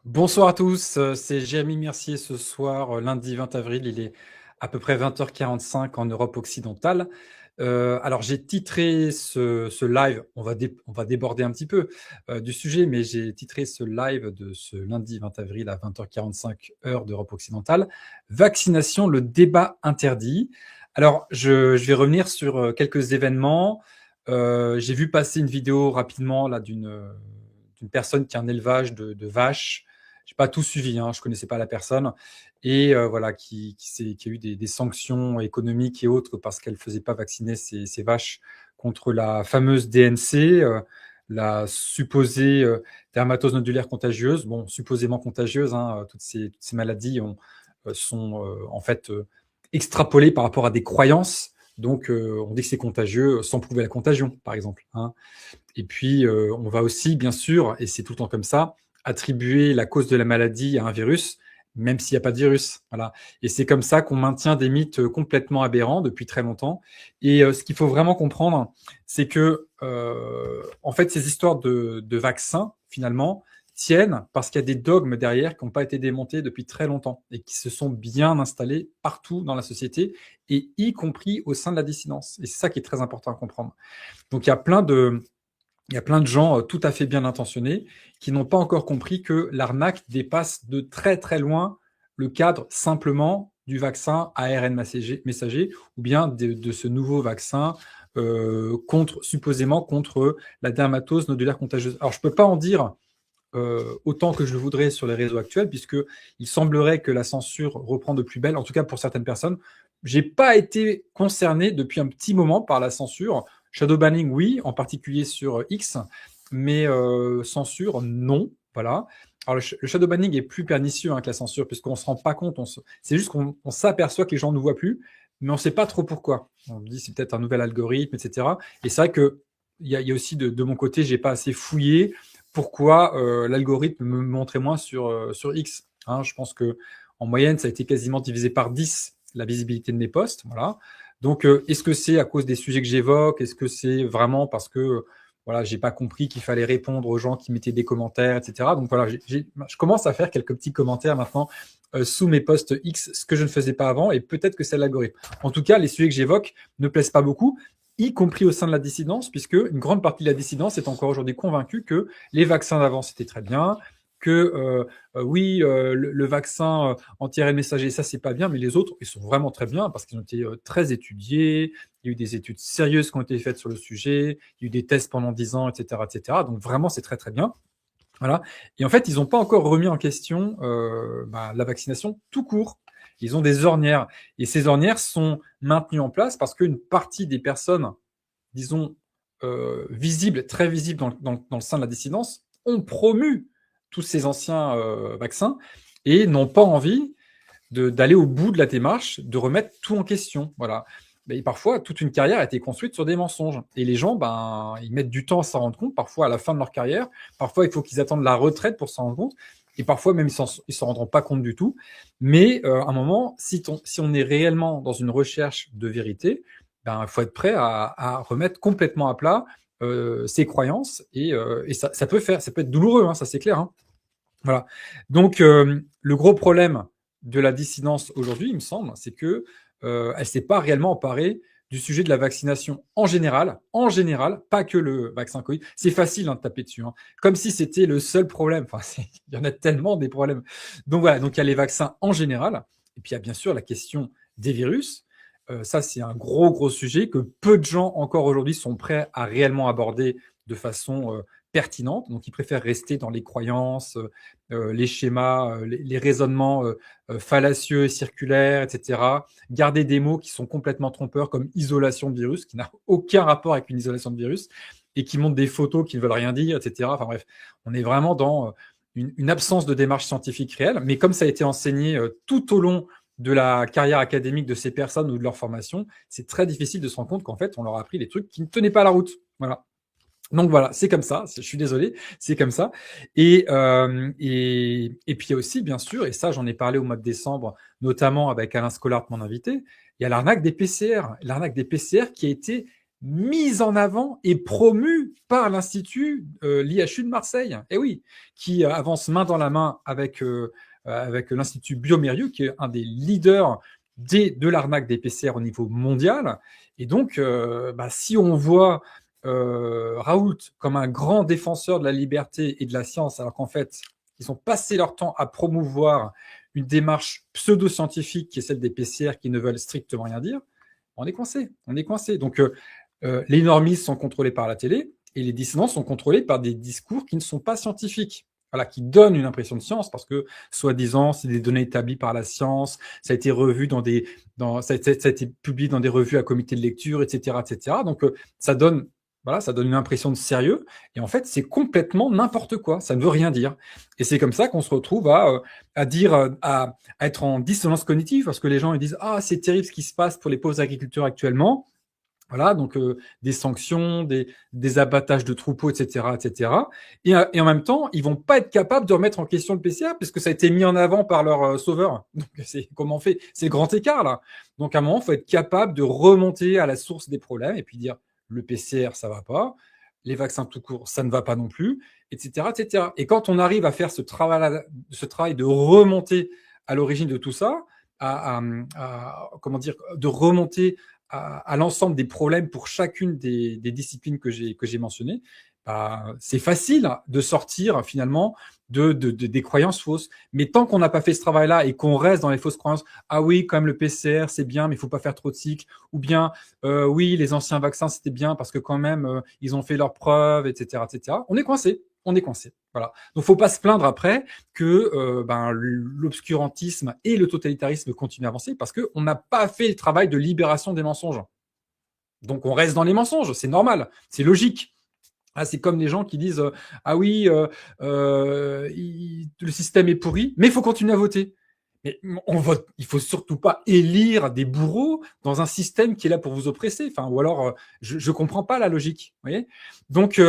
Bonsoir à tous, c'est Jérémy Mercier ce soir, lundi 20 avril, il est à peu près 20h45 en Europe occidentale. Alors j'ai titré ce live, on va déborder un petit peu du sujet, mais j'ai titré ce live de ce lundi 20 avril à 20h45 heure d'Europe occidentale, vaccination, le débat interdit. Alors je vais revenir sur quelques événements. J'ai vu passer une vidéo rapidement là d'une personne qui a un élevage de vaches. J'ai pas tout suivi, hein, je connaissais pas la personne, et voilà, qui a eu des sanctions économiques et autres parce qu'elle faisait pas vacciner ses vaches contre la fameuse DNC, la supposée dermatose nodulaire contagieuse. Bon, supposément contagieuse, hein, toutes ces maladies sont en fait extrapolées par rapport à des croyances. Donc, on dit que c'est contagieux sans prouver la contagion, par exemple, hein. Et puis, on va aussi, bien sûr, et c'est tout le temps comme ça, attribuer la cause de la maladie à un virus, même s'il n'y a pas de virus. Voilà. Et c'est comme ça qu'on maintient des mythes complètement aberrants depuis très longtemps. Et ce qu'il faut vraiment comprendre, c'est que, en fait, ces histoires de vaccins, finalement, tiennent parce qu'il y a des dogmes derrière qui n'ont pas été démontés depuis très longtemps et qui se sont bien installés partout dans la société, et y compris au sein de la dissidence. Et c'est ça qui est très important à comprendre. Donc, il y a plein de gens tout à fait bien intentionnés qui n'ont pas encore compris que l'arnaque dépasse de très très loin le cadre simplement du vaccin ARN messager ou bien de ce nouveau vaccin supposément contre la dermatose nodulaire contagieuse. Alors je ne peux pas en dire autant que je le voudrais sur les réseaux actuels, puisque il semblerait que la censure reprend de plus belle, en tout cas pour certaines personnes. J'ai pas été concerné depuis un petit moment par la censure. Shadow banning, oui, en particulier sur X, mais censure, non. Voilà. Alors le shadow banning est plus pernicieux que la censure, puisqu'on se rend pas compte. C'est juste qu'on s'aperçoit que les gens ne nous voient plus, mais on ne sait pas trop pourquoi. On dit c'est peut-être un nouvel algorithme, etc. Et c'est vrai que il y a aussi de mon côté, j'ai pas assez fouillé pourquoi l'algorithme me montrait moins sur X. Hein. Je pense que en moyenne, ça a été quasiment divisé par 10 la visibilité de mes posts. Voilà. Donc, est-ce que c'est à cause des sujets que j'évoque? Est-ce que c'est vraiment parce que voilà, j'ai pas compris qu'il fallait répondre aux gens qui mettaient des commentaires, etc. Donc voilà, je commence à faire quelques petits commentaires maintenant sous mes posts X, ce que je ne faisais pas avant, et peut-être que c'est l'algorithme. En tout cas, les sujets que j'évoque ne plaisent pas beaucoup, y compris au sein de la dissidence, puisque une grande partie de la dissidence est encore aujourd'hui convaincue que les vaccins d'avant c'était très bien, que oui, le vaccin anti-ARN messager, ça c'est pas bien, mais les autres, ils sont vraiment très bien parce qu'ils ont été très étudiés. Il y a eu des études sérieuses qui ont été faites sur le sujet. Il y a eu des tests pendant 10 ans, etc., etc. Donc vraiment, c'est très très bien. Voilà. Et en fait, ils n'ont pas encore remis en question la vaccination tout court. Ils ont des ornières. Et ces ornières sont maintenues en place parce qu'une partie des personnes, disons, visibles, très visibles dans le sein de la dissidence, ont promu tous ces anciens vaccins et n'ont pas envie d'aller au bout de la démarche, de remettre tout en question. Voilà. Mais parfois, toute une carrière a été construite sur des mensonges. Et les gens, ben, ils mettent du temps à s'en rendre compte, parfois à la fin de leur carrière. Parfois, il faut qu'ils attendent la retraite pour s'en rendre compte. Et parfois, même, ils s'en rendront pas compte du tout. Mais à un moment, si on est réellement dans une recherche de vérité, ben, il faut être prêt à remettre complètement à plat ses croyances. Et ça peut être douloureux, hein, ça c'est clair. Hein. Voilà. Donc, le gros problème de la dissidence aujourd'hui, il me semble, c'est que elle s'est pas réellement emparée du sujet de la vaccination en général, pas que le vaccin Covid. C'est facile de taper dessus, hein, comme si c'était le seul problème. Enfin, il y en a tellement des problèmes. Donc voilà, donc il y a les vaccins en général, et puis il y a bien sûr la question des virus. Ça, c'est un gros sujet que peu de gens encore aujourd'hui sont prêts à réellement aborder de façon pertinente. Donc, ils préfèrent rester dans les croyances, les schémas, les raisonnements fallacieux et circulaires, etc. Garder des mots qui sont complètement trompeurs, comme isolation de virus, qui n'a aucun rapport avec une isolation de virus, et qui montrent des photos qui ne veulent rien dire, etc. Enfin bref, on est vraiment dans une absence de démarche scientifique réelle. Mais comme ça a été enseigné tout au long de la carrière académique de ces personnes ou de leur formation, c'est très difficile de se rendre compte qu'en fait, on leur a appris des trucs qui ne tenaient pas la route. Voilà. Donc voilà, c'est comme ça. Je suis désolé, c'est comme ça. Et puis il y a aussi, bien sûr, et ça j'en ai parlé au mois de décembre, notamment avec Alain Scollart, mon invité, il y a l'arnaque des PCR. L'arnaque des PCR qui a été mise en avant et promue par l'Institut l'IHU de Marseille. Et oui, qui avance main dans la main avec l'Institut Biomérieux, qui est un des leaders de l'arnaque des PCR au niveau mondial. Et donc, si on voit Raoult comme un grand défenseur de la liberté et de la science, alors qu'en fait, ils ont passé leur temps à promouvoir une démarche pseudo-scientifique qui est celle des PCR qui ne veulent strictement rien dire, on est coincé. On est coincé. Donc, les normistes sont contrôlés par la télé et les dissidents sont contrôlés par des discours qui ne sont pas scientifiques. Voilà, qui donnent une impression de science parce que, soi-disant, c'est des données établies par la science, ça a été revu ça a été publié dans des revues à comité de lecture, etc., etc. Donc, ça donne une impression de sérieux. Et en fait, c'est complètement n'importe quoi. Ça ne veut rien dire. Et c'est comme ça qu'on se retrouve à être en dissonance cognitive parce que les gens ils disent ah c'est terrible ce qui se passe pour les pauvres agriculteurs actuellement. Voilà, donc des sanctions, des abattages de troupeaux, etc., etc. Et en même temps, ils vont pas être capables de remettre en question le PCR puisque ça a été mis en avant par leur sauveur. Donc c'est comment on fait? C'est le grand écart là. Donc à un moment, il faut être capable de remonter à la source des problèmes et puis dire le PCR ça va pas, les vaccins tout court ça ne va pas non plus, etc., etc. Et quand on arrive à faire ce travail de remonter à l'origine de tout ça, comment dire, de remonter à l'ensemble des problèmes pour chacune des disciplines que j'ai mentionnées, c'est facile de sortir finalement des croyances fausses. Mais tant qu'on n'a pas fait ce travail-là et qu'on reste dans les fausses croyances, ah oui, quand même le PCR c'est bien, mais il faut pas faire trop de cycles, ou bien oui, les anciens vaccins c'était bien parce que quand même ils ont fait leurs preuves, etc., etc. On est coincé. On est coincé. Voilà. Donc, faut pas se plaindre après que l'obscurantisme et le totalitarisme continuent à avancer parce qu'on n'a pas fait le travail de libération des mensonges. Donc, on reste dans les mensonges. C'est normal. C'est logique. Ah, c'est comme les gens qui disent ah oui, le système est pourri, mais il faut continuer à voter. Mais on vote. Il faut surtout pas élire des bourreaux dans un système qui est là pour vous oppresser. Enfin, ou alors, je comprends pas la logique. Vous voyez. Donc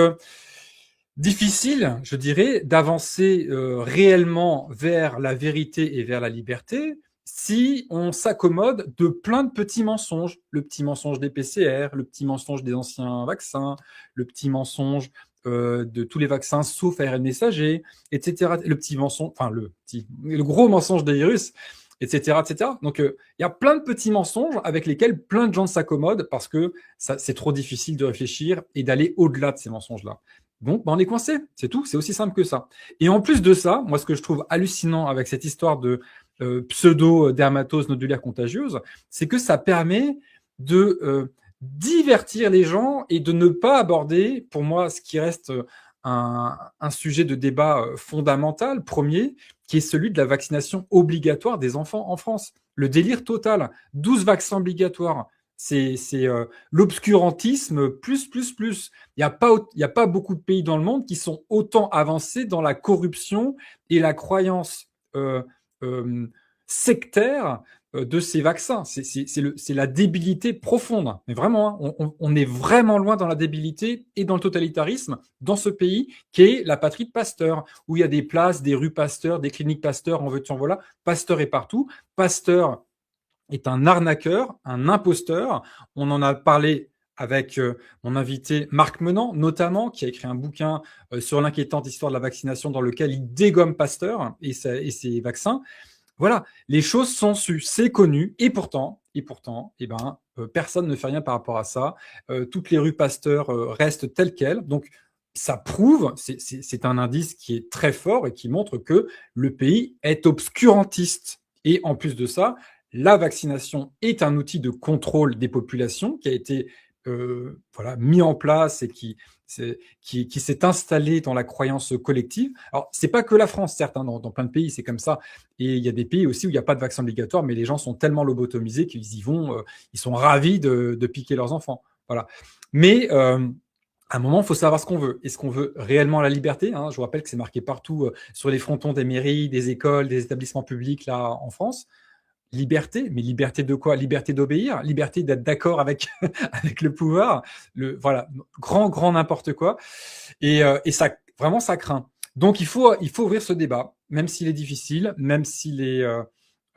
difficile, je dirais, d'avancer réellement vers la vérité et vers la liberté si on s'accommode de plein de petits mensonges. Le petit mensonge des PCR, le petit mensonge des anciens vaccins, le petit mensonge de tous les vaccins sauf ARN messager, etc. Le petit mensonge, enfin le gros mensonge des virus, etc., etc. Donc il y a plein de petits mensonges avec lesquels plein de gens s'accommodent parce que c'est trop difficile de réfléchir et d'aller au-delà de ces mensonges-là. Donc, on est coincé, c'est tout, c'est aussi simple que ça. Et en plus de ça, moi, ce que je trouve hallucinant avec cette histoire de pseudo-dermatose nodulaire contagieuse, c'est que ça permet de divertir les gens et de ne pas aborder, pour moi, ce qui reste un sujet de débat fondamental, premier, qui est celui de la vaccination obligatoire des enfants en France. Le délire total, 12 vaccins obligatoires. C'est l'obscurantisme plus. Il n'y a pas beaucoup de pays dans le monde qui sont autant avancés dans la corruption et la croyance sectaire de ces vaccins. C'est la débilité profonde. Mais vraiment, hein, on est vraiment loin dans la débilité et dans le totalitarisme dans ce pays qui est la patrie de Pasteur, où il y a des places, des rues Pasteur, des cliniques Pasteur, en veux-tu en voilà. Pasteur est partout. Pasteur est un arnaqueur, un imposteur. On en a parlé avec mon invité Marc Menant, notamment, qui a écrit un bouquin sur l'inquiétante histoire de la vaccination dans lequel il dégomme Pasteur et ses vaccins. Voilà, les choses sont sues, c'est connu, et pourtant, personne ne fait rien par rapport à ça. Toutes les rues Pasteur restent telles quelles. Donc, ça prouve, c'est un indice qui est très fort et qui montre que le pays est obscurantiste. Et en plus de ça, la vaccination est un outil de contrôle des populations qui a été mis en place et qui s'est installé dans la croyance collective. Alors, c'est pas que la France, certes, hein, dans plein de pays, c'est comme ça. Et il y a des pays aussi où il n'y a pas de vaccin obligatoire, mais les gens sont tellement lobotomisés qu'ils y vont, ils sont ravis de piquer leurs enfants. Voilà. Mais à un moment, il faut savoir ce qu'on veut. Est-ce qu'on veut réellement la liberté, hein? Je vous rappelle que c'est marqué partout sur les frontons des mairies, des écoles, des établissements publics là en France. Liberté, mais liberté de quoi? Liberté d'obéir, liberté d'être d'accord avec avec le pouvoir. Voilà, grand n'importe quoi. Et ça, vraiment, ça craint. Donc il faut ouvrir ce débat, même s'il est difficile, même s'il est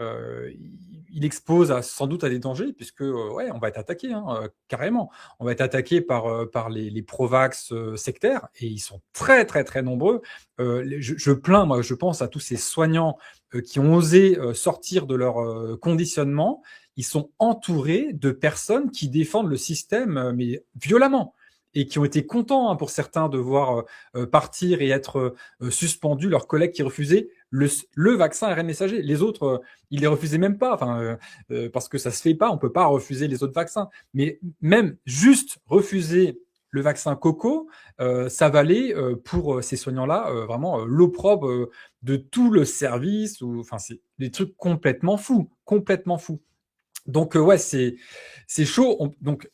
il expose sans doute à des dangers puisque, ouais, on va être attaqué, hein, carrément. On va être attaqué par les pro-vax sectaires et ils sont très, très, très nombreux. Je plains, moi, je pense à tous ces soignants qui ont osé sortir de leur conditionnement. Ils sont entourés de personnes qui défendent le système, mais violemment et qui ont été contents, hein, pour certains, de voir partir et être suspendus leurs collègues qui refusaient le vaccin ARN messager. Les autres, ils les refusaient même pas, parce que ça se fait pas, on peut pas refuser les autres vaccins. Mais même juste refuser le vaccin Coco, ça valait pour ces soignants-là vraiment l'opprobre de tout le service. Enfin, c'est des trucs complètement fous, complètement fous. Donc ouais, c'est chaud. Donc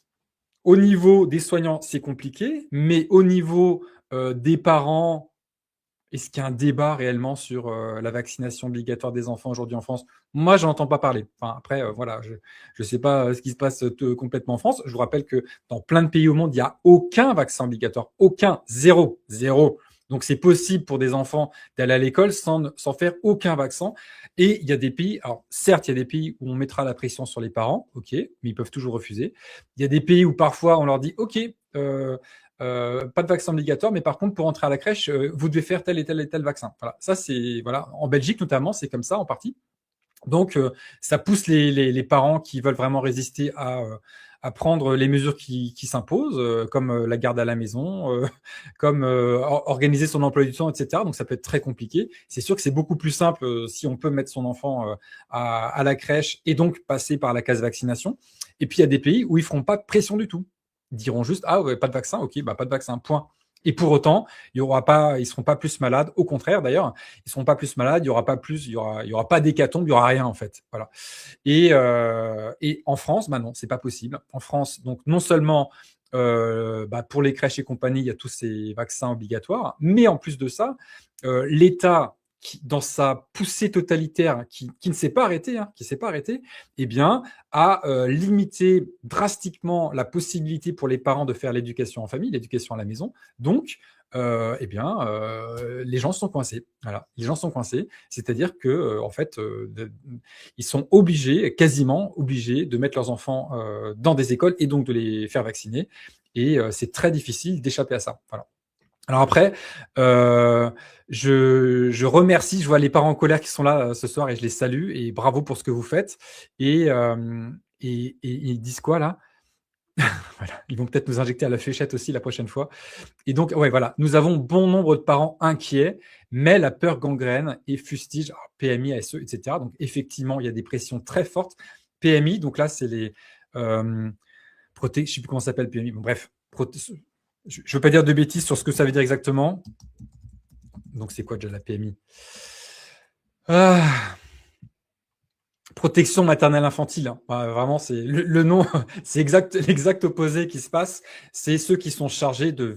au niveau des soignants, c'est compliqué, mais au niveau des parents, est-ce qu'il y a un débat réellement sur la vaccination obligatoire des enfants aujourd'hui en France? Moi, je n'entends pas parler. Enfin, après, voilà, je ne sais pas ce qui se passe complètement en France. Je vous rappelle que dans plein de pays au monde, il n'y a aucun vaccin obligatoire. Aucun. Zéro. Zéro. Donc, c'est possible pour des enfants d'aller à l'école sans faire aucun vaccin. Et il y a des pays, alors certes, il y a des pays où on mettra la pression sur les parents, ok, mais ils peuvent toujours refuser. Il y a des pays où parfois on leur dit, ok, pas de vaccin obligatoire, mais par contre, pour entrer à la crèche, vous devez faire tel et tel et tel vaccin. Voilà, ça c'est voilà, en Belgique notamment, c'est comme ça en partie. Donc, ça pousse les parents qui veulent vraiment résister à prendre les mesures qui s'imposent, comme la garde à la maison, comme organiser son emploi du temps, etc. Donc, ça peut être très compliqué. C'est sûr que c'est beaucoup plus simple si on peut mettre son enfant à la crèche et donc passer par la case vaccination. Et puis, il y a des pays où ils feront pas de pression du tout. Ils diront juste, ah ouais, pas de vaccin, ok, bah pas de vaccin, point. Et pour autant, il y aura pas, ils seront pas plus malades. Au contraire, d'ailleurs, ils seront pas plus malades. Il y aura pas plus, il y aura pas d'hécatombe, il y aura rien en fait. Voilà. Et en France, bah non, c'est pas possible. En France, donc non seulement pour les crèches et compagnie, il y a tous ces vaccins obligatoires, mais en plus de ça, l'État dans sa poussée totalitaire, qui ne s'est pas arrêté, qui s'est pas arrêté, eh bien, a limité drastiquement la possibilité pour les parents de faire l'éducation en famille, l'éducation à la maison. Donc, les gens sont coincés. Voilà, les gens sont coincés, c'est-à-dire que en fait, ils sont obligés, quasiment obligés, de mettre leurs enfants dans des écoles et donc de les faire vacciner. Et c'est très difficile d'échapper à ça. Voilà. Alors après, je remercie, je vois les parents en colère qui sont là ce soir et je les salue et bravo pour ce que vous faites. Et ils disent quoi là? Voilà, ils vont peut-être nous injecter à la fléchette aussi la prochaine fois. Et donc, ouais, voilà, nous avons bon nombre de parents inquiets, mais la peur gangrène et fustige PMI, ASE, etc. Donc, effectivement, il y a des pressions très fortes. PMI, donc là, c'est les je ne sais plus comment ça s'appelle PMI. Bon, bref, je ne veux pas dire de bêtises sur ce que ça veut dire exactement. Donc, c'est quoi déjà la PMI? Protection maternelle infantile. Vraiment, c'est le nom, c'est l'exact opposé qui se passe. C'est ceux qui sont chargés de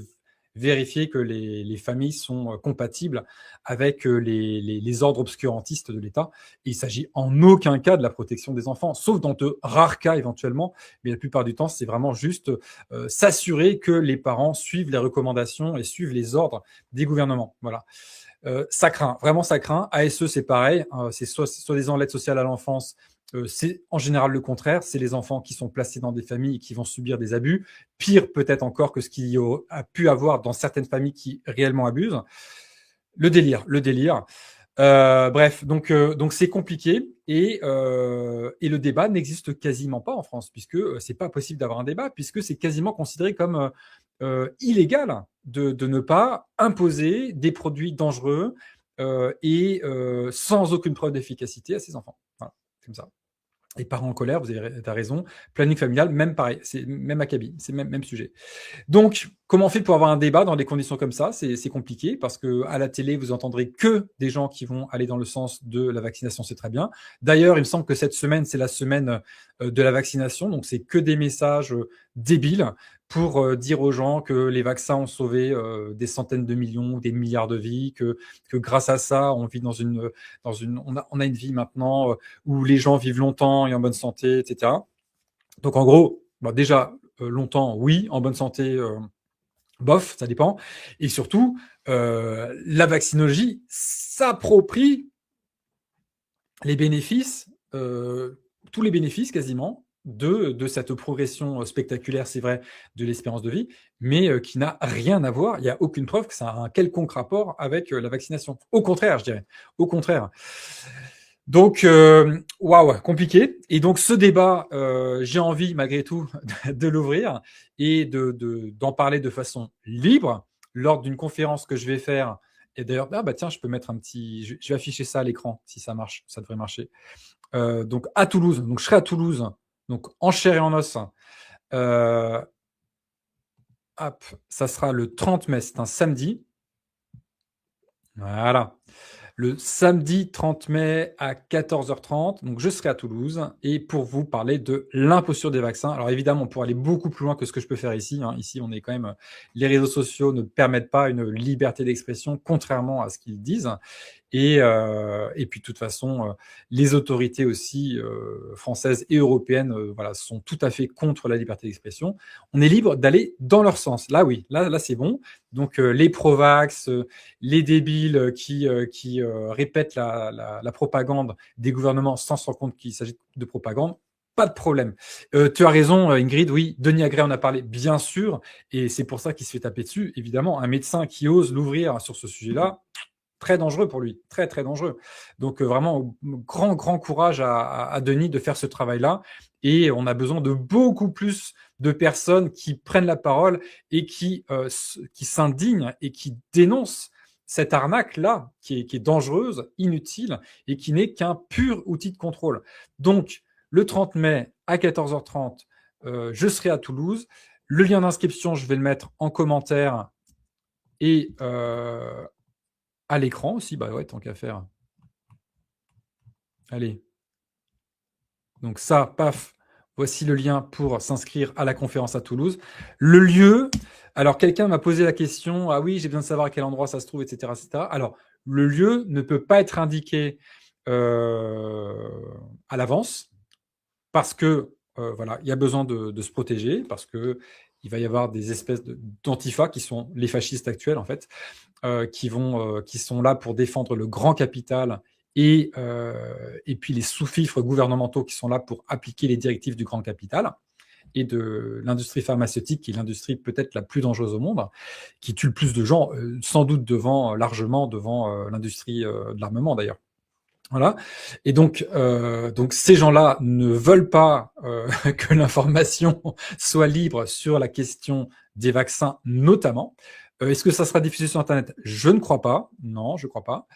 vérifier que les familles sont compatibles avec les ordres obscurantistes de l'État. Et il s'agit en aucun cas de la protection des enfants, sauf dans de rares cas éventuellement. Mais la plupart du temps, c'est vraiment juste s'assurer que les parents suivent les recommandations et suivent les ordres des gouvernements. Voilà. Ça craint, vraiment ça craint. ASE, c'est pareil, c'est soi-disant l'aide sociale à l'enfance. C'est en général le contraire, c'est les enfants qui sont placés dans des familles qui vont subir des abus, pire peut-être encore que ce qu'il y a pu avoir dans certaines familles qui réellement abusent. Le délire, le délire. Bref, donc c'est compliqué et le débat n'existe quasiment pas en France puisque c'est pas possible d'avoir un débat puisque c'est quasiment considéré comme illégal de ne pas imposer des produits dangereux et sans aucune preuve d'efficacité à ses enfants. Voilà, comme ça. Les parents en colère, vous avez raison. Planning familial, même pareil, c'est même acabit, c'est même sujet. Donc, comment on fait pour avoir un débat dans des conditions comme ça? C'est compliqué parce que à la télé, vous entendrez que des gens qui vont aller dans le sens de la vaccination, c'est très bien. D'ailleurs, il me semble que cette semaine, c'est la semaine de la vaccination, donc c'est que des messages débiles pour dire aux gens que les vaccins ont sauvé des centaines de millions, des milliards de vies, que grâce à ça, on vit on a une vie maintenant où les gens vivent longtemps et en bonne santé, etc. Donc en gros, déjà, longtemps, oui, en bonne santé, bof, ça dépend. Et surtout, la vaccinologie s'approprie les bénéfices tous les bénéfices quasiment de cette progression spectaculaire, c'est vrai, de l'espérance de vie, mais qui n'a rien à voir. Il n'y a aucune preuve que ça a un quelconque rapport avec la vaccination. Au contraire, je dirais. Au contraire. Donc, waouh, compliqué. Et donc, ce débat, j'ai envie, malgré tout, de l'ouvrir et d'en parler de façon libre lors d'une conférence que je vais faire. Et d'ailleurs, ah bah tiens, je peux mettre un petit. Je vais afficher ça à l'écran si ça marche. Ça devrait marcher. Donc, à Toulouse. Donc, je serai à Toulouse. Donc, en chair et en os. Euh, hop, ça sera le 30 mai. C'est un samedi. Voilà. Le samedi 30 mai à 14h30. Donc, je serai à Toulouse et pour vous parler de l'imposture des vaccins. Alors, évidemment, on pourrait aller beaucoup plus loin que ce que je peux faire ici. Ici, on est quand même. Les réseaux sociaux ne permettent pas une liberté d'expression, contrairement à ce qu'ils disent. Et puis, de toute façon, les autorités aussi françaises et européennes voilà, sont tout à fait contre la liberté d'expression. On est libre d'aller dans leur sens. Là, oui, là c'est bon. Donc, les pro-vax, les débiles qui répètent la propagande des gouvernements sans se rendre compte qu'il s'agit de propagande, pas de problème. Tu as raison, Ingrid, oui, Denis Agré en a parlé, bien sûr, et c'est pour ça qu'il se fait taper dessus, évidemment. Un médecin qui ose l'ouvrir sur ce sujet-là, très dangereux pour lui, très très dangereux. Donc vraiment grand courage à Denis de faire ce travail-là. Et on a besoin de beaucoup plus de personnes qui prennent la parole et qui s'indignent et qui dénoncent cette arnaque-là qui est dangereuse, inutile et qui n'est qu'un pur outil de contrôle. Donc le 30 mai à 14h30, je serai à Toulouse. Le lien d'inscription, je vais le mettre en commentaire et à l'écran aussi, bah ouais, tant qu'à faire. Allez. Donc ça, paf, voici le lien pour s'inscrire à la conférence à Toulouse. Le lieu, alors quelqu'un m'a posé la question, ah oui, j'ai besoin de savoir à quel endroit ça se trouve, etc., etc. Alors, le lieu ne peut pas être indiqué à l'avance parce que voilà, il y a besoin de se protéger, parce que il va y avoir des espèces d'antifa qui sont les fascistes actuels en fait, qui sont là pour défendre le grand capital et puis les sous-fifres gouvernementaux qui sont là pour appliquer les directives du grand capital et de l'industrie pharmaceutique, qui est l'industrie peut-être la plus dangereuse au monde, qui tue le plus de gens, sans doute largement devant l'industrie de l'armement d'ailleurs. Voilà. Et donc ces gens-là ne veulent pas que l'information soit libre sur la question des vaccins, notamment. Est-ce que ça sera diffusé sur Internet? Je ne crois pas. Non, je ne crois pas.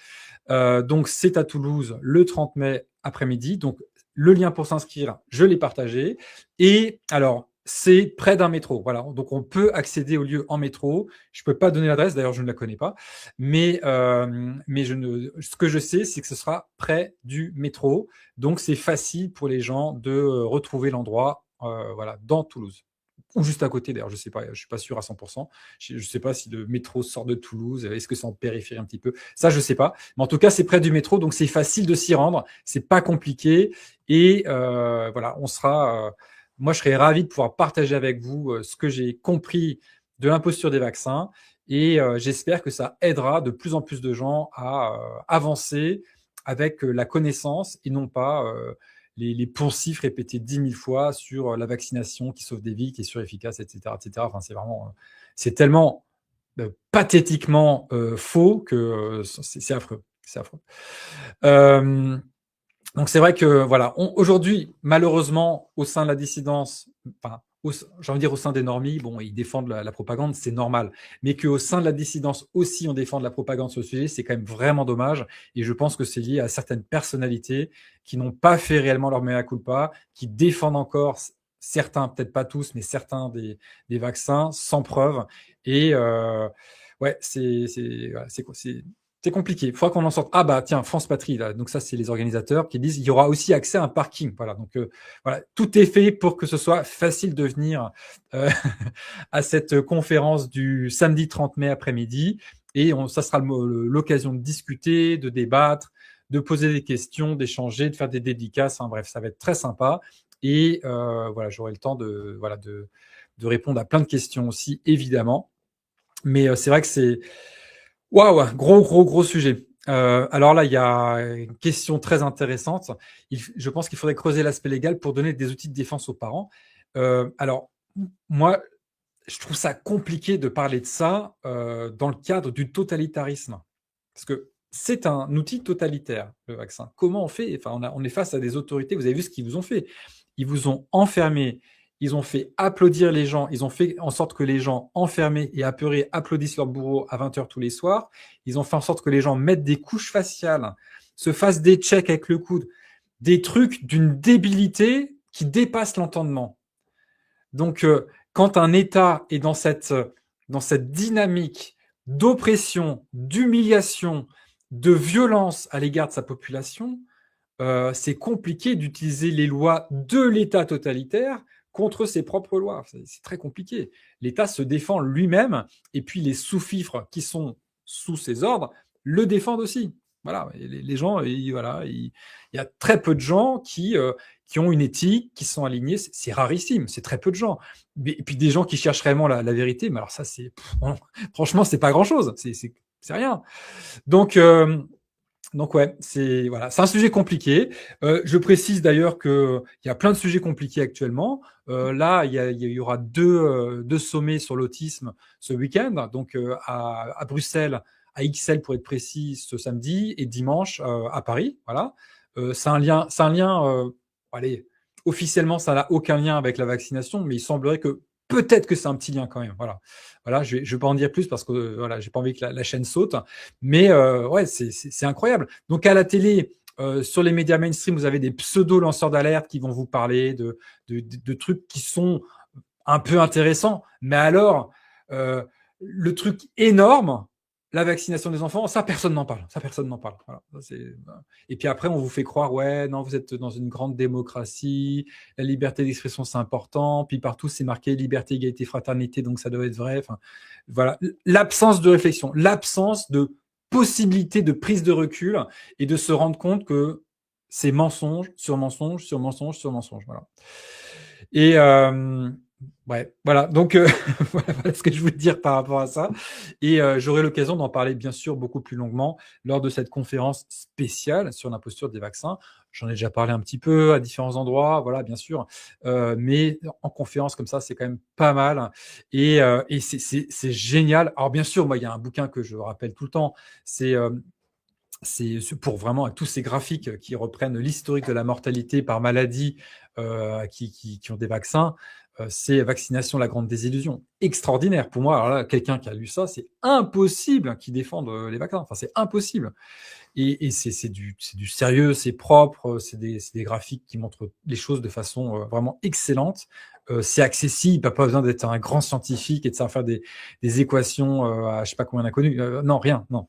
Donc, c'est à Toulouse le 30 mai après-midi. Donc, le lien pour s'inscrire, je l'ai partagé. Et alors, c'est près d'un métro. Voilà. Donc, on peut accéder au lieu en métro. Je ne peux pas donner l'adresse, d'ailleurs, je ne la connais pas. Mais ce que je sais, c'est que ce sera près du métro. Donc, c'est facile pour les gens de retrouver l'endroit voilà, dans Toulouse. Ou juste à côté, d'ailleurs, je sais pas, je suis pas sûr à 100%. Je sais pas si le métro sort de Toulouse, est-ce que c'est en périphérie un petit peu? Ça, je sais pas. Mais en tout cas, c'est près du métro, donc c'est facile de s'y rendre. C'est pas compliqué. Et voilà, moi, je serais ravi de pouvoir partager avec vous ce que j'ai compris de l'imposture des vaccins. Et j'espère que ça aidera de plus en plus de gens à avancer avec la connaissance et non pas les poncifs répétés 10 000 fois sur la vaccination qui sauve des vies, qui est surefficace, etc., etc. Enfin, c'est tellement pathétiquement faux que c'est affreux. C'est affreux. Donc c'est vrai que voilà, aujourd'hui, malheureusement, au sein de la dissidence, enfin, j'ai envie de dire au sein des normies, bon, ils défendent la propagande, c'est normal. Mais qu'au sein de la dissidence aussi, on défende la propagande sur le sujet, c'est quand même vraiment dommage. Et je pense que c'est lié à certaines personnalités qui n'ont pas fait réellement leur mea culpa, qui défendent encore certains, peut-être pas tous, mais certains des vaccins sans preuve. Et ouais, c'est compliqué. Il faudra qu'on en sorte. Ah bah tiens, France Patrie, là. Donc ça, c'est les organisateurs qui disent il y aura aussi accès à un parking. Voilà. Donc voilà, tout est fait pour que ce soit facile de venir à cette conférence du samedi 30 mai après-midi. Et ça sera l'occasion de discuter, de débattre, de poser des questions, d'échanger, de faire des dédicaces. Enfin, bref, ça va être très sympa. Et voilà, j'aurai le temps de répondre à plein de questions aussi, évidemment. Mais c'est vrai que c'est waouh, gros sujet. Alors là, il y a une question très intéressante. Je pense qu'il faudrait creuser l'aspect légal pour donner des outils de défense aux parents. Alors, moi, je trouve ça compliqué de parler de ça dans le cadre du totalitarisme. Parce que c'est un outil totalitaire, le vaccin. Comment on fait? Enfin, on est face à des autorités, vous avez vu ce qu'ils vous ont fait. Ils vous ont enfermés, ils ont fait applaudir les gens, ils ont fait en sorte que les gens enfermés et apeurés applaudissent leur bourreau à 20h tous les soirs. Ils ont fait en sorte que les gens mettent des couches faciales, se fassent des checks avec le coude, des trucs d'une débilité qui dépasse l'entendement. Donc, quand un État est dans cette dynamique d'oppression, d'humiliation, de violence à l'égard de sa population, c'est compliqué d'utiliser les lois de l'État totalitaire contre ses propres lois. C'est très compliqué. L'État se défend lui-même, et puis les sous-fifres qui sont sous ses ordres le défendent aussi. Voilà, les gens, voilà, il y a très peu de gens qui ont une éthique, qui sont alignés. C'est rarissime, c'est très peu de gens. Et puis des gens qui cherchent réellement la vérité, mais alors ça, franchement, c'est pas grand-chose. C'est rien. Donc, ouais, c'est voilà, c'est un sujet compliqué. Je précise d'ailleurs qu'il y a plein de sujets compliqués actuellement. Là, il y aura deux sommets sur l'autisme ce week-end, donc à Bruxelles, à XL pour être précis, ce samedi, et dimanche à Paris. Voilà. C'est un lien. Allez, officiellement, ça n'a aucun lien avec la vaccination, mais il semblerait que peut-être que c'est un petit lien quand même. Voilà. Voilà, je vais pas en dire plus parce que voilà, j'ai pas envie que la chaîne saute. Mais ouais, c'est incroyable. Donc à la télé, sur les médias mainstream, vous avez des pseudo-lanceurs d'alerte qui vont vous parler de trucs qui sont un peu intéressants. Mais alors, euh, le truc énorme, la vaccination des enfants, ça, personne n'en parle. Ça, personne n'en parle. Voilà, et puis après, on vous fait croire, ouais, non, vous êtes dans une grande démocratie, la liberté d'expression, c'est important. Puis partout, c'est marqué liberté, égalité, fraternité, donc ça doit être vrai. Enfin, voilà, l'absence de réflexion, l'absence de possibilité de prise de recul et de se rendre compte que c'est mensonge sur mensonge sur mensonge sur mensonge. Voilà. Et ouais, voilà. Donc voilà ce que je voulais dire par rapport à ça. Et j'aurai l'occasion d'en parler bien sûr beaucoup plus longuement lors de cette conférence spéciale sur l'imposture des vaccins. J'en ai déjà parlé un petit peu à différents endroits, voilà, bien sûr. Mais en conférence comme ça, c'est quand même pas mal. Et c'est génial. Alors bien sûr, moi, il y a un bouquin que je rappelle tout le temps. C'est pour vraiment tous ces graphiques qui reprennent l'historique de la mortalité par maladie qui ont des vaccins. C'est Vaccination, la grande désillusion. Extraordinaire. Pour moi, alors là, quelqu'un qui a lu ça, c'est impossible qu'il défende les vaccins. Enfin, c'est impossible. Et c'est du sérieux, c'est propre, c'est des graphiques qui montrent les choses de façon vraiment excellente. C'est accessible, pas besoin d'être un grand scientifique et de savoir faire des équations à je sais pas combien d'inconnus. Non, rien, non.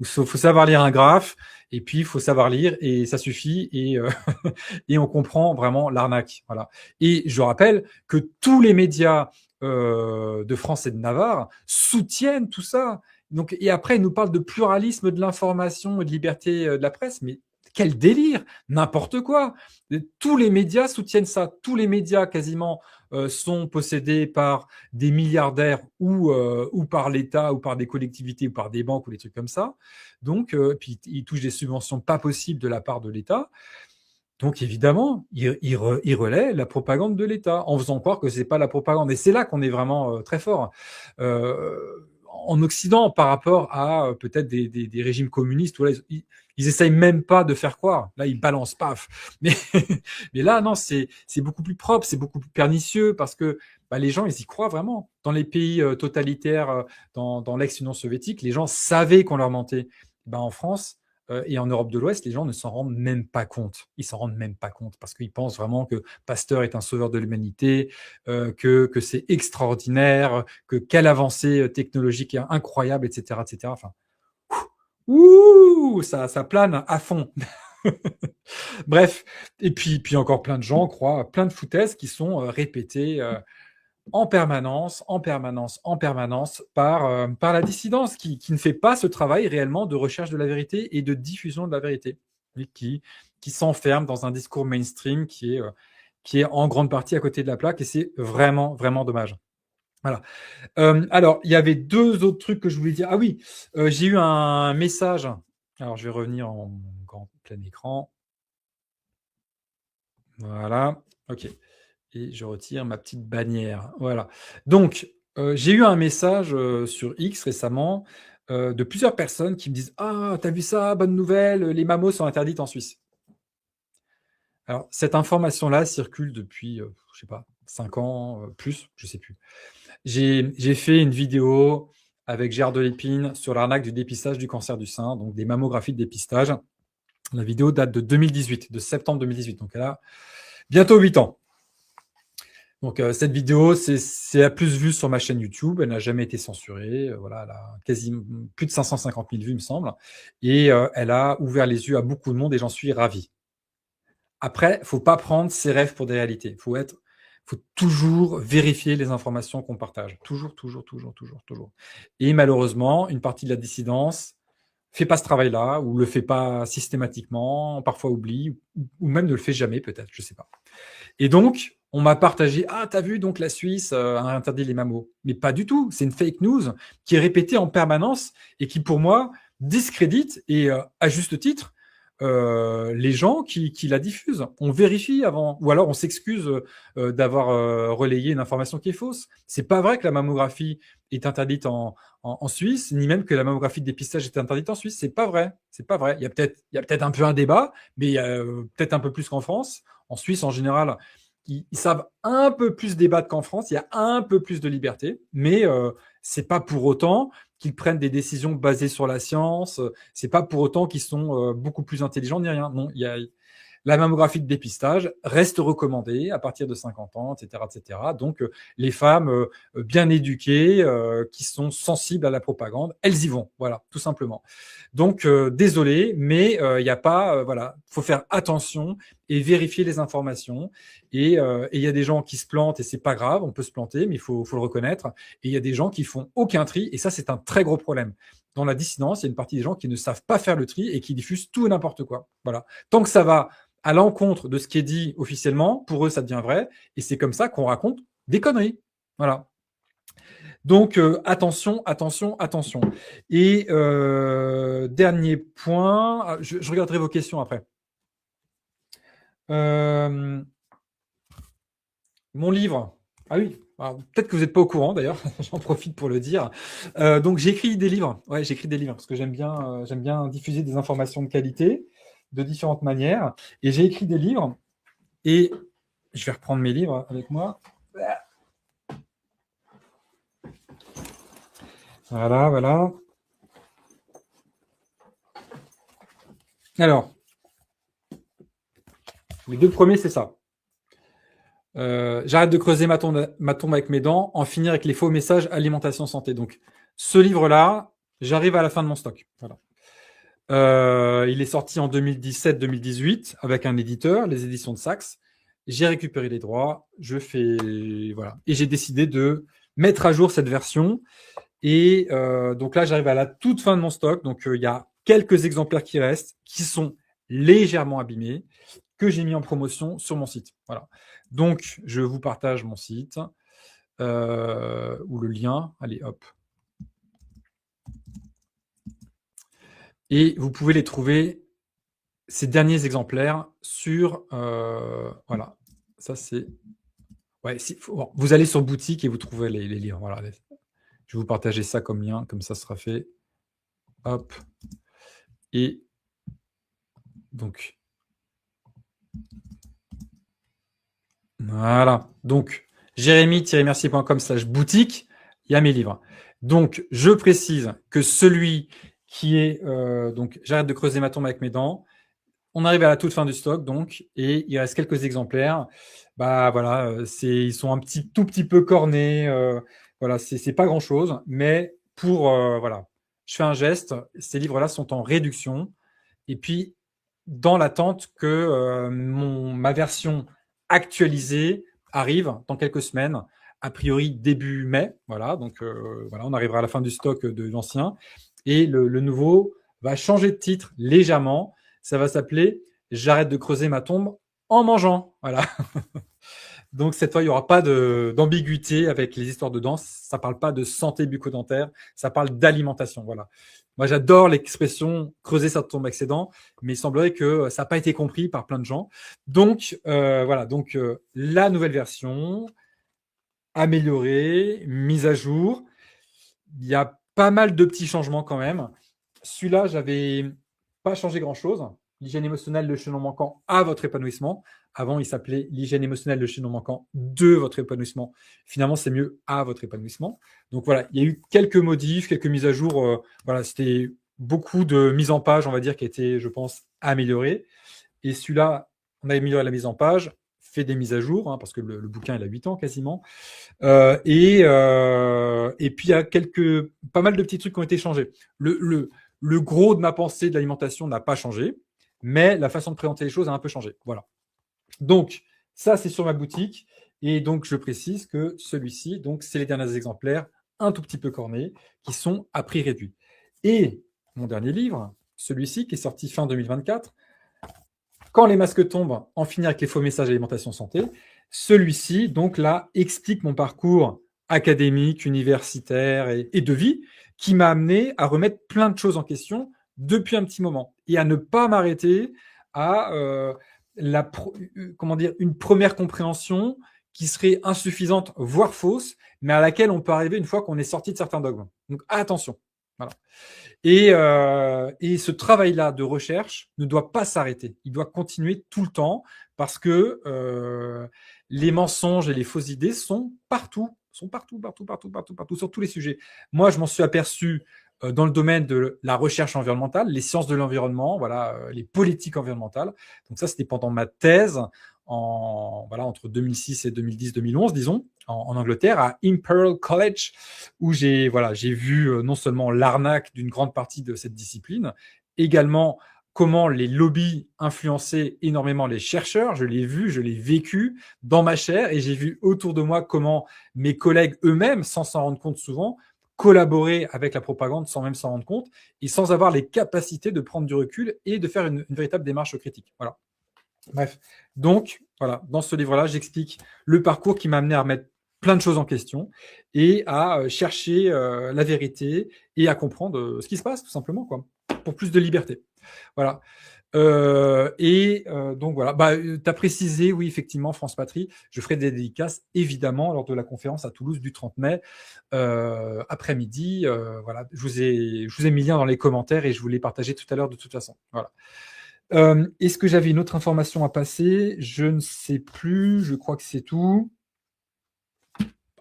Faut savoir lire un graphe, et puis il faut savoir lire, et ça suffit, et on comprend vraiment l'arnaque. Voilà. Et je rappelle que tous les médias de France et de Navarre soutiennent tout ça. Donc, et après, il nous parle de pluralisme de l'information et de liberté de la presse, mais quel délire, n'importe quoi. Tous les médias soutiennent ça. Tous les médias quasiment sont possédés par des milliardaires ou par l'État ou par des collectivités ou par des banques ou des trucs comme ça. Donc, puis ils touchent des subventions pas possibles de la part de l'État. Donc évidemment, il relaie la propagande de l'État en faisant croire que c'est pas la propagande. Et c'est là qu'on est vraiment très fort. En Occident, par rapport à peut-être des régimes communistes, voilà, ils essayent même pas de faire croire. Là, ils balancent, paf. Mais, mais là, non, c'est beaucoup plus propre, c'est beaucoup plus pernicieux parce que bah, les gens, ils y croient vraiment. Dans les pays totalitaires, dans l'ex-Union soviétique, les gens savaient qu'on leur mentait. Ben, en France, et en Europe de l'Ouest, les gens ne s'en rendent même pas compte. Ils s'en rendent même pas compte parce qu'ils pensent vraiment que Pasteur est un sauveur de l'humanité, que c'est extraordinaire, que quelle avancée technologique incroyable, etc., etc. Enfin, ça plane à fond. Bref, et puis encore plein de gens croient, plein de foutaises qui sont répétées en permanence, en permanence, en permanence par la dissidence qui ne fait pas ce travail réellement de recherche de la vérité et de diffusion de la vérité, et qui s'enferme dans un discours mainstream qui est en grande partie à côté de la plaque, et c'est vraiment, vraiment dommage. Voilà. Alors, il y avait deux autres trucs que je voulais dire. Ah oui, j'ai eu un message Alors, je vais revenir en plein écran. Voilà, OK, et je retire ma petite bannière. Voilà. Donc, j'ai eu un message, sur X récemment, de plusieurs personnes qui me disent: «Ah, tu as vu ça? Bonne nouvelle, les mamos sont interdites en Suisse». Alors, cette information-là circule depuis, je sais pas, 5 ans, plus, je sais plus. J'ai fait une vidéo avec Gérard Delépine sur l'arnaque du dépistage du cancer du sein, donc des mammographies de dépistage. La vidéo date de 2018, de septembre 2018, donc elle a bientôt 8 ans. Donc cette vidéo, c'est la plus vue sur ma chaîne YouTube, elle n'a jamais été censurée, voilà, elle a quasiment plus de 550 000 vues, il me semble, et elle a ouvert les yeux à beaucoup de monde et j'en suis ravi. Après, faut pas prendre ses rêves pour des réalités. Faut toujours vérifier les informations qu'on partage. Toujours, toujours, toujours, toujours, toujours. Et malheureusement, une partie de la dissidence fait pas ce travail-là, ou le fait pas systématiquement, parfois oublie, ou même ne le fait jamais peut-être, je sais pas. Et donc, on m'a partagé: «Ah, t'as vu, donc la Suisse, a interdit les mammos». Mais pas du tout, c'est une fake news qui est répétée en permanence et qui, pour moi, discrédite et à juste titre, les gens qui la diffusent. On vérifie avant ou alors on s'excuse, d'avoir, relayé une information qui est fausse. C'est pas vrai que la mammographie est interdite en Suisse, ni même que la mammographie de dépistage est interdite en Suisse. C'est pas vrai, c'est pas vrai. Il y a peut-être un peu un débat, mais il y a, peut-être un peu plus qu'en France. En Suisse, en général, ils savent un peu plus débattre qu'en France. Il y a un peu plus de liberté, mais c'est pas pour autant qu'ils prennent des décisions basées sur la science. C'est pas pour autant qu'ils sont beaucoup plus intelligents ni rien. Non, il y a la mammographie de dépistage reste recommandée à partir de 50 ans, etc., etc. Donc, les femmes bien éduquées, qui sont sensibles à la propagande, elles y vont. Voilà, tout simplement. Donc, désolé, mais il n'y a pas, voilà, faut faire attention et vérifier les informations. Et il y a des gens qui se plantent et c'est pas grave, on peut se planter, mais faut le reconnaître. Et il y a des gens qui font aucun tri et ça, c'est un très gros problème. Dans la dissidence, il y a une partie des gens qui ne savent pas faire le tri et qui diffusent tout et n'importe quoi. Voilà. Tant que ça va à l'encontre de ce qui est dit officiellement, pour eux, ça devient vrai. Et c'est comme ça qu'on raconte des conneries. Voilà. Donc, attention, attention, attention. Et dernier point, je regarderai vos questions après. Mon livre. Ah oui, peut-être que vous n'êtes pas au courant d'ailleurs, j'en profite pour le dire. Donc j'écris des livres. Ouais, j'écris des livres parce que j'aime bien diffuser des informations de qualité de différentes manières. Et j'ai écrit des livres. Et je vais reprendre mes livres avec moi. Voilà, voilà. Alors, les deux premiers, c'est ça. J'arrête de creuser ma tombe avec mes dents, en finir avec les faux messages alimentation santé. Donc, ce livre-là, j'arrive à la fin de mon stock. Voilà. Il est sorti en 2017-2018 avec un éditeur, les éditions de Saxe. J'ai récupéré les droits, voilà, et j'ai décidé de mettre à jour cette version. Et donc là, j'arrive à la toute fin de mon stock. Donc il y a quelques exemplaires qui restent, qui sont légèrement abîmés, que j'ai mis en promotion sur mon site. Voilà. Donc je vous partage mon site ou le lien. Allez, hop. Et vous pouvez les trouver, ces derniers exemplaires, sur voilà. Ça c'est. Ouais, bon, vous allez sur boutique et vous trouvez les livres. Voilà. Je vais vous partager ça comme lien, comme ça sera fait. Hop. Et donc, voilà. Donc, jérémy-mercier.com/boutique, il y a mes livres. Donc, je précise que celui qui est, donc, j'arrête de creuser ma tombe avec mes dents. On arrive à la toute fin du stock, donc, et il reste quelques exemplaires. Bah voilà, ils sont tout petit peu cornés. Voilà, c'est pas grand chose, mais voilà, je fais un geste. Ces livres-là sont en réduction. Et puis, dans l'attente que ma version actualisée arrive dans quelques semaines, a priori début mai. Voilà, donc voilà, on arrivera à la fin du stock de l'ancien. Et le nouveau va changer de titre légèrement. Ça va s'appeler J'arrête de creuser ma tombe en mangeant. Voilà. Donc cette fois, il n'y aura pas d'ambiguïté avec les histoires dedans. Ça ne parle pas de santé bucco-dentaire, ça parle d'alimentation. Voilà. Moi, j'adore l'expression creuser ça tombe excédent, mais il semblerait que ça n'a pas été compris par plein de gens. Donc, voilà. Donc, la nouvelle version, améliorée, mise à jour. Il y a pas mal de petits changements quand même. Celui-là, j'avais pas changé grand-chose. L'hygiène émotionnelle, le chaînon manquant à votre épanouissement. Avant, il s'appelait l'hygiène émotionnelle, le chaînon manquant de votre épanouissement. Finalement, c'est mieux à votre épanouissement. Donc voilà, il y a eu quelques modifs, quelques mises à jour. Voilà, c'était beaucoup de mise en page, on va dire, qui a été, je pense, améliorée. Et celui-là, on a amélioré la mise en page, fait des mises à jour, hein, parce que le bouquin, il a 8 ans quasiment. Et puis, il y a pas mal de petits trucs qui ont été changés. Le gros de ma pensée de l'alimentation n'a pas changé, mais la façon de présenter les choses a un peu changé. Voilà. Donc, ça, c'est sur ma boutique. Et donc, je précise que celui-ci, donc, c'est les derniers exemplaires, un tout petit peu cornés, qui sont à prix réduit. Et mon dernier livre, celui-ci, qui est sorti fin 2024, Quand les masques tombent, en finir avec les faux messages alimentation santé. Celui-ci, donc là, explique mon parcours académique, universitaire et de vie, qui m'a amené à remettre plein de choses en question depuis un petit moment et à ne pas m'arrêter à comment dire, une première compréhension qui serait insuffisante, voire fausse, mais à laquelle on peut arriver une fois qu'on est sorti de certains dogmes. Donc attention. Voilà. Et ce travail-là de recherche ne doit pas s'arrêter. Il doit continuer tout le temps parce que les mensonges et les fausses idées sont partout, partout, sur tous les sujets. Moi, je m'en suis aperçu dans le domaine de la recherche environnementale, les sciences de l'environnement, voilà, les politiques environnementales. Donc ça, c'était pendant ma thèse voilà, entre 2006 et 2010-2011, disons, en Angleterre, à Imperial College, où j'ai vu non seulement l'arnaque d'une grande partie de cette discipline, également comment les lobbies influençaient énormément les chercheurs. Je l'ai vu, je l'ai vécu dans ma chair, et j'ai vu autour de moi comment mes collègues eux-mêmes, sans s'en rendre compte souvent, collaboraient avec la propagande sans même s'en rendre compte, et sans avoir les capacités de prendre du recul et de faire une véritable démarche critique. Voilà. Bref, donc voilà, dans ce livre-là, j'explique le parcours qui m'a amené à remettre plein de choses en question et à chercher la vérité et à comprendre ce qui se passe, tout simplement, quoi, pour plus de liberté. Voilà. Donc voilà, tu as précisé, oui, effectivement, France Patrie, je ferai des dédicaces, évidemment, lors de la conférence à Toulouse du 30 mai, après-midi. Voilà, je vous ai mis le lien dans les commentaires et je vous l'ai partagé tout à l'heure de toute façon. Voilà. Est-ce que j'avais une autre information à passer? Je ne sais plus, je crois que c'est tout.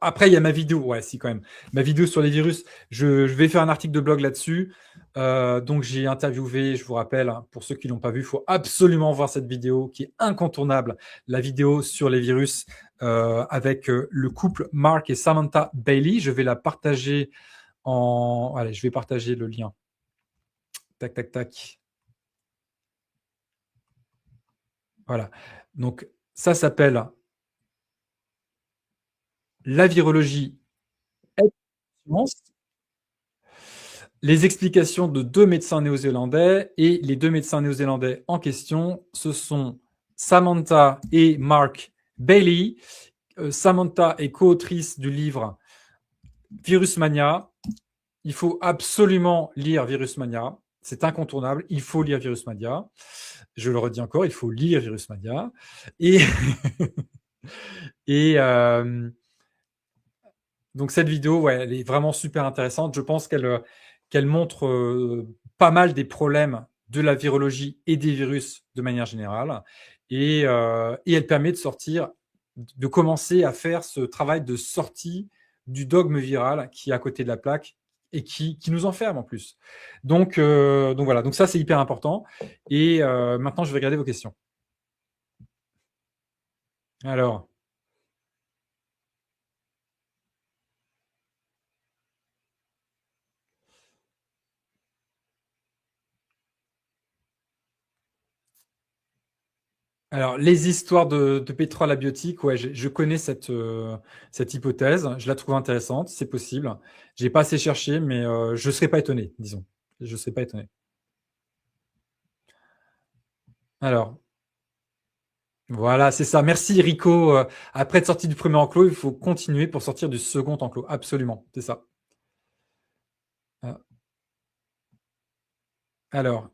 Après, il y a ma vidéo, ouais, si quand même. Ma vidéo sur les virus, je vais faire un article de blog là-dessus. Donc j'ai interviewé, je vous rappelle, hein, pour ceux qui l'ont pas vu, il faut absolument voir cette vidéo qui est incontournable, la vidéo sur les virus avec le couple Mark et Samantha Bailey. Je vais la partager Allez, je vais partager le lien. Tac, tac, tac. Voilà. Donc ça s'appelle La virologie est une science. Les explications de deux médecins néo-zélandais, et les deux médecins néo-zélandais en question, ce sont Samantha et Mark Bailey. Samantha est co-autrice du livre Virus Mania. Il faut absolument lire Virus Mania. C'est incontournable. Il faut lire Virus Mania. Je le redis encore, il faut lire Virus Mania. Et, et donc cette vidéo, ouais, elle est vraiment super intéressante. Je pense qu'elle montre pas mal des problèmes de la virologie et des virus de manière générale. Et elle permet de commencer à faire ce travail de sortie du dogme viral qui est à côté de la plaque et qui nous enferme en plus. Donc voilà, donc ça c'est hyper important. Et maintenant je vais regarder vos questions. Alors, les histoires de pétrole abiotique, ouais, je connais cette hypothèse. Je la trouve intéressante, c'est possible. J'ai pas assez cherché, mais je serais pas étonné, disons. Je serais pas étonné. Alors, voilà, c'est ça. Merci Rico. Après être sorti du premier enclos, il faut continuer pour sortir du second enclos. Absolument, c'est ça. Alors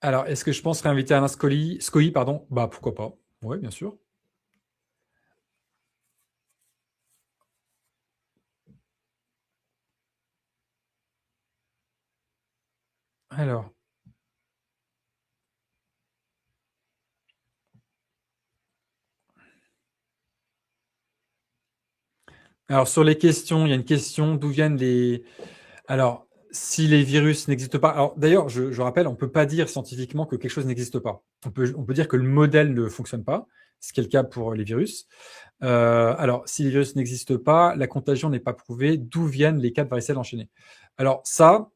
alors est-ce que je pense réinviter Alain Scoli, pardon? Bah, pourquoi pas. Ouais, bien sûr. Alors alors sur les questions, il y a une question, d'où viennent les alors, si les virus n'existent pas alors d'ailleurs, je rappelle, on peut pas dire scientifiquement que quelque chose n'existe pas. On peut dire que le modèle ne fonctionne pas, ce qui est le cas pour les virus. Alors, si les virus n'existent pas, la contagion n'est pas prouvée, d'où viennent les cas de varicelle enchaînée? Alors ça,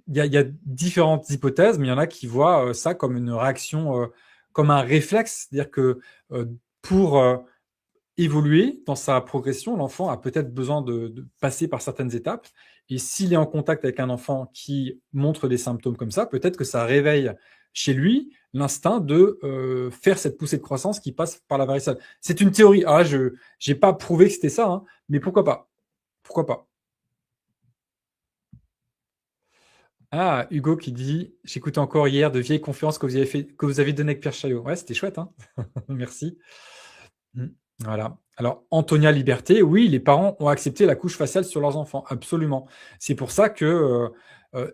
il y a différentes hypothèses, mais il y en a qui voient ça comme une réaction, comme un réflexe. C'est-à-dire que pour évoluer dans sa progression, l'enfant a peut-être besoin de passer par certaines étapes. Et s'il est en contact avec un enfant qui montre des symptômes comme ça, peut-être que ça réveille chez lui l'instinct de faire cette poussée de croissance qui passe par la varicelle. C'est une théorie. Ah, je n'ai pas prouvé que c'était ça, hein, mais pourquoi pas? Pourquoi pas? Ah, Hugo qui dit, j'écoutais encore hier de vieilles conférences que vous avez données avec Pierre Chaillot. Ouais, c'était chouette, hein. Merci. Mmh. Voilà. Alors, Antonia Liberté, oui, les parents ont accepté la couche faciale sur leurs enfants, absolument. C'est pour ça que,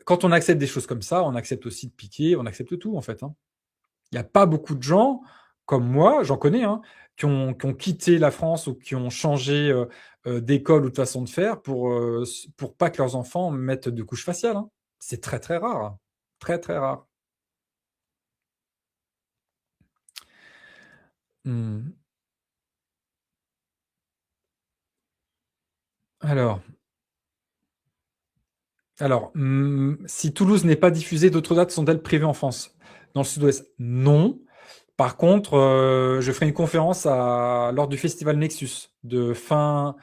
quand on accepte des choses comme ça, on accepte aussi de piquer, on accepte tout, en fait, hein. Il y a pas beaucoup de gens comme moi, j'en connais, hein, qui ont quitté la France ou qui ont changé, d'école ou de façon de faire pour pas que leurs enfants mettent de couche faciale, hein. C'est très, très rare. Très, très rare. Mmh. Alors si Toulouse n'est pas diffusée, d'autres dates sont-elles prévues en France? Dans le sud-ouest? Non. Par contre, je ferai une conférence lors du festival Nexus de fin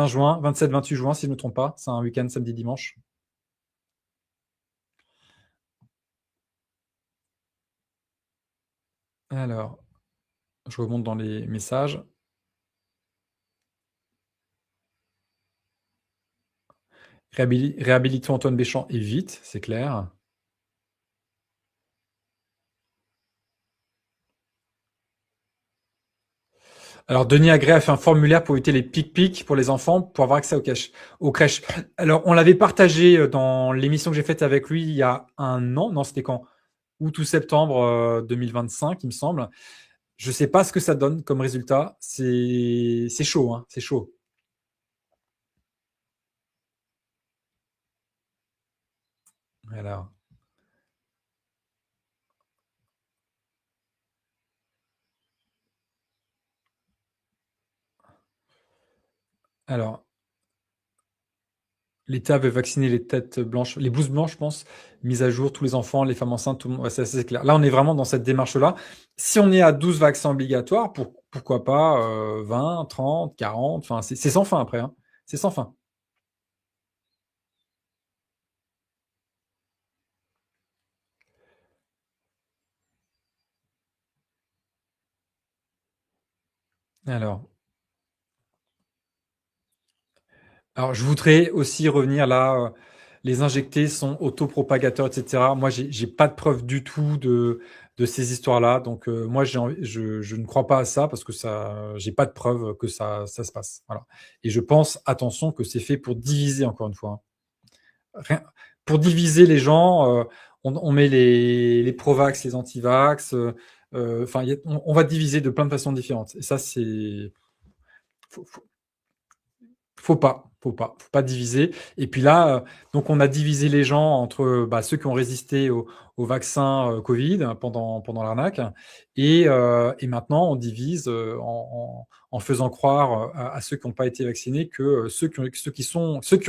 juin, 27-28 juin, si je ne me trompe pas. C'est un week-end samedi dimanche. Alors, je remonte dans les messages. Réhabilitons Antoine Béchamp et vite, c'est clair. Alors, Denis Agré a fait un formulaire pour éviter les pic-pics pour les enfants pour avoir accès aux crèches. Alors, on l'avait partagé dans l'émission que j'ai faite avec lui il y a un an. Non, c'était quand? Août ou septembre 2025, il me semble. Je sais pas ce que ça donne comme résultat. C'est chaud, hein, c'est chaud. Alors, alors, l'État veut vacciner les têtes blanches, les blouses blanches, je pense, mise à jour, tous les enfants, les femmes enceintes, tout le monde. Ouais, c'est clair. Là, on est vraiment dans cette démarche-là. Si on est à 12 vaccins obligatoires, pourquoi pas 20, 30, 40, enfin, c'est sans fin après, hein. C'est sans fin. Alors, Alors, je voudrais aussi revenir là. Les injectés sont autopropagateurs, etc. Moi, j'ai pas de preuve du tout de ces histoires-là. Donc, moi, je ne crois pas à ça parce que ça, j'ai pas de preuve que ça se passe. Voilà. Et je pense, attention, que c'est fait pour diviser, encore une fois, hein. Pour diviser les gens, on met les pro-vax, les anti-vax. Enfin, on va diviser de plein de façons différentes. Et ça, c'est faut, faut- faut pas diviser. Et puis là, donc on a divisé les gens entre bah, ceux qui ont résisté au vaccin Covid pendant l'arnaque, et maintenant on divise en faisant croire à ceux qui n'ont pas été vaccinés que ceux qui ont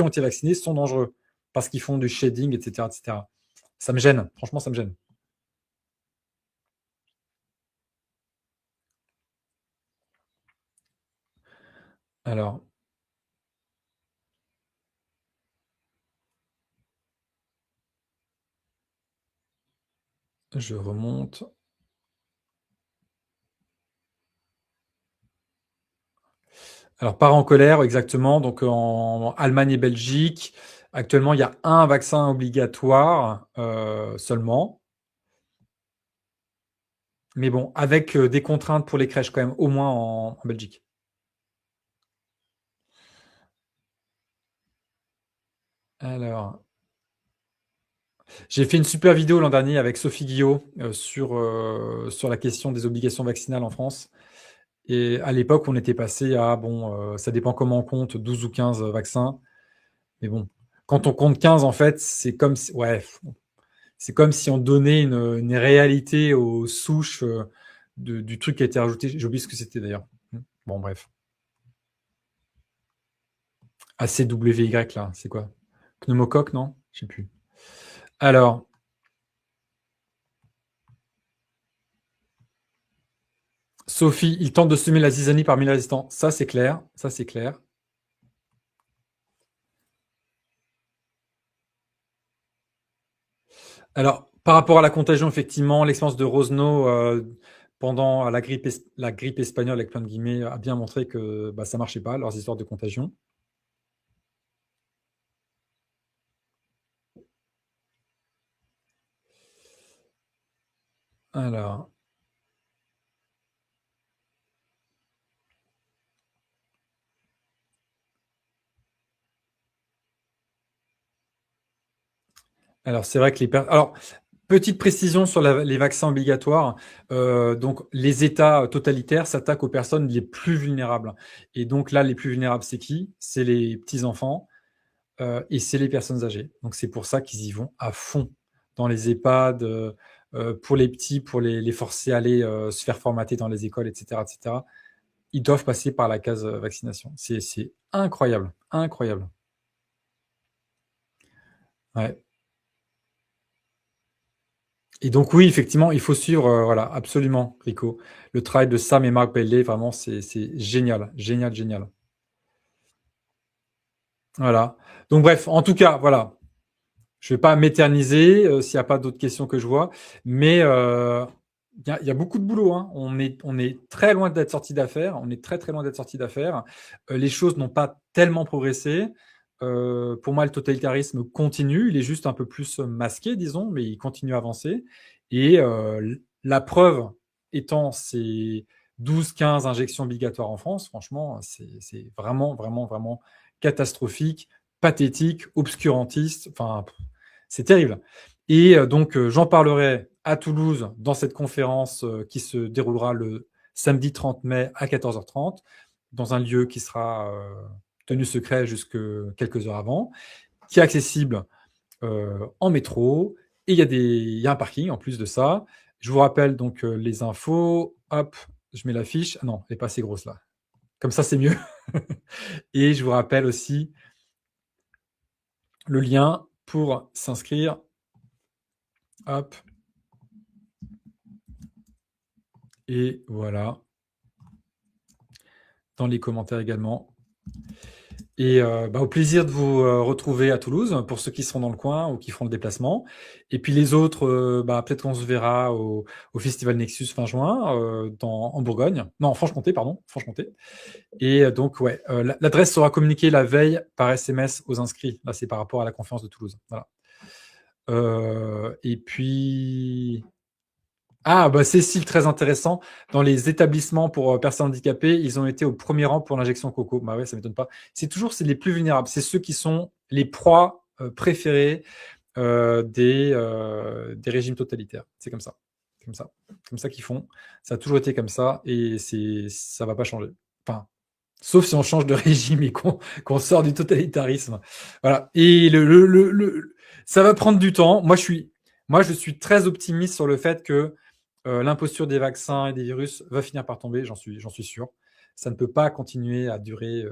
été vaccinés sont dangereux parce qu'ils font du shading, etc., etc. Ça me gêne, franchement, ça me gêne. Alors, je remonte. Alors, part en colère, exactement. Donc, en Allemagne et Belgique. Actuellement, il y a un vaccin obligatoire seulement. Mais bon, avec des contraintes pour les crèches quand même, au moins en Belgique. Alors, j'ai fait une super vidéo l'an dernier avec Sophie Guillot sur la question des obligations vaccinales en France. Et à l'époque, on était passé à, bon, ça dépend comment on compte, 12 ou 15 vaccins. Mais bon, quand on compte 15, en fait, ouais, c'est comme si on donnait une réalité aux souches du truc qui a été rajouté. J'ai oublié ce que c'était d'ailleurs. Bon, bref. ACWY, là, c'est quoi? Pneumocoque, non? Je sais plus. Alors, Sophie, il tente de semer la zizanie parmi les résistants. Ça, c'est clair. Ça, c'est clair. Alors, par rapport à la contagion, effectivement, l'expérience de Rosno pendant la grippe espagnole, avec plein de guillemets, a bien montré que bah, ça marchait pas, leurs histoires de contagion. Alors, alors c'est vrai que alors, petite précision sur les vaccins obligatoires. Donc, les États totalitaires s'attaquent aux personnes les plus vulnérables. Et donc là, les plus vulnérables, c'est qui? C'est les petits-enfants et c'est les personnes âgées. Donc, c'est pour ça qu'ils y vont à fond dans les EHPAD, pour les petits, pour les forcer à aller se faire formater dans les écoles, etc., etc. Ils doivent passer par la case vaccination. C'est incroyable, incroyable. Ouais. Et donc oui, effectivement, il faut suivre, voilà, absolument, Rico. Le travail de Sam et Marc Bailey, vraiment, c'est génial, génial, génial. Voilà. Donc bref, en tout cas, voilà. Je ne vais pas m'éterniser s'il n'y a pas d'autres questions que je vois, mais il y a beaucoup de boulot, hein. On est très loin d'être sorti d'affaires. On est très très loin d'être sorti d'affaires. Les choses n'ont pas tellement progressé. Pour moi, le totalitarisme continue. Il est juste un peu plus masqué, disons, mais il continue à avancer. Et la preuve étant ces 12-15 injections obligatoires en France, franchement, c'est vraiment, vraiment, vraiment catastrophique, pathétique, obscurantiste. Enfin, c'est terrible. Et donc, j'en parlerai à Toulouse dans cette conférence qui se déroulera le samedi 30 mai à 14h30, dans un lieu qui sera tenu secret jusque quelques heures avant, qui est accessible en métro. Et il y a un parking en plus de ça. Je vous rappelle donc les infos. Hop, je mets la fiche. Ah non, elle n'est pas assez grosse là. Comme ça, c'est mieux. Et je vous rappelle aussi le lien pour s'inscrire. Hop, et voilà, dans les commentaires également. Et bah, au plaisir de vous retrouver à Toulouse, pour ceux qui seront dans le coin ou qui feront le déplacement. Et puis les autres, bah, peut-être qu'on se verra au Festival Nexus fin juin, en Bourgogne. Non, en Franche-Comté, pardon, Franche-Comté. Et donc, ouais, l'adresse sera communiquée la veille par SMS aux inscrits. Là, c'est par rapport à la conférence de Toulouse. Voilà. Et puis... Ah, bah Cécile, très intéressant. Dans les établissements pour personnes handicapées, ils ont été au premier rang pour l'injection coco. Bah ouais, ça m'étonne pas. C'est les plus vulnérables. C'est ceux qui sont les proies préférées des régimes totalitaires. C'est comme ça. Comme ça. Comme ça qu'ils font. Ça a toujours été comme ça et ça va pas changer. Enfin, sauf si on change de régime et qu'on sort du totalitarisme. Voilà. Et ça va prendre du temps. Moi, je suis très optimiste sur le fait que l'imposture des vaccins et des virus va finir par tomber, j'en suis sûr. Ça ne peut pas continuer à durer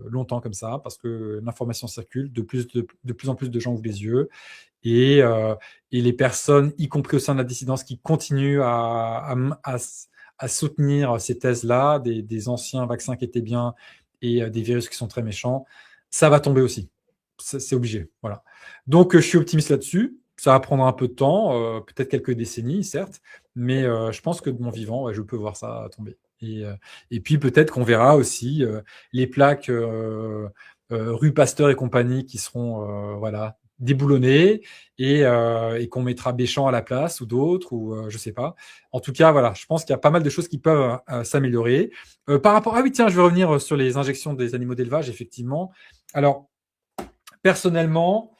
longtemps comme ça, parce que l'information circule, de plus en plus de gens ouvrent les yeux, et, euh, et les personnes, y compris au sein de la dissidence, qui continuent à soutenir ces thèses-là, des anciens vaccins qui étaient bien et des virus qui sont très méchants, ça va tomber aussi. C'est obligé. Voilà. Donc, je suis optimiste là-dessus. Ça va prendre un peu de temps, peut-être quelques décennies, certes, mais je pense que de mon vivant, ouais, je peux voir ça tomber. Et puis peut-être qu'on verra aussi les plaques rue Pasteur et compagnie qui seront voilà, déboulonnés et qu'on mettra Béchamp à la place ou d'autres, ou je sais pas. En tout cas, voilà, je pense qu'il y a pas mal de choses qui peuvent s'améliorer. Par rapport... Ah oui, tiens, je vais revenir sur les injections des animaux d'élevage, effectivement. Alors, personnellement,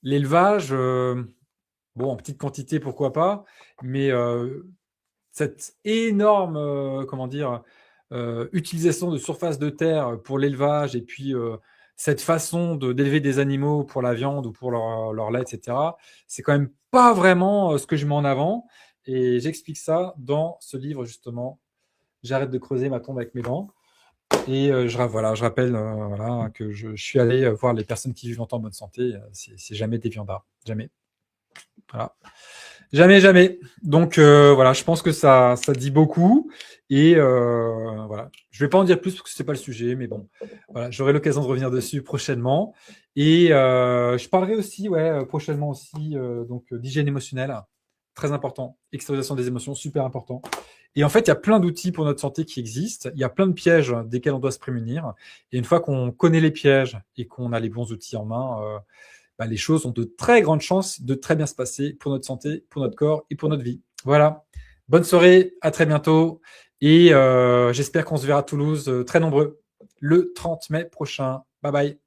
l'élevage, bon, en petite quantité, pourquoi pas, mais cette énorme, comment dire, utilisation de surface de terre pour l'élevage et puis cette façon d'élever des animaux pour la viande ou pour leur lait, etc., c'est quand même pas vraiment ce que je mets en avant. Et j'explique ça dans ce livre, justement. J'arrête de creuser ma tombe avec mes dents. Et voilà, je rappelle voilà, que je suis allé voir les personnes qui vivent longtemps en bonne santé. C'est jamais des viandards. Jamais. Voilà. Jamais, jamais. Donc voilà, je pense que ça dit beaucoup. Et voilà, je vais pas en dire plus parce que c'est pas le sujet, mais bon, voilà, j'aurai l'occasion de revenir dessus prochainement. Et je parlerai aussi, ouais, prochainement aussi, donc d'hygiène émotionnelle, très important. Extériorisation des émotions, super important. Et en fait, il y a plein d'outils pour notre santé qui existent. Il y a plein de pièges desquels on doit se prémunir. Et une fois qu'on connaît les pièges et qu'on a les bons outils en main, bah, les choses ont de très grandes chances de très bien se passer pour notre santé, pour notre corps et pour notre vie. Voilà. Bonne soirée, à très bientôt. Et j'espère qu'on se verra à Toulouse très nombreux le 30 mai prochain. Bye bye.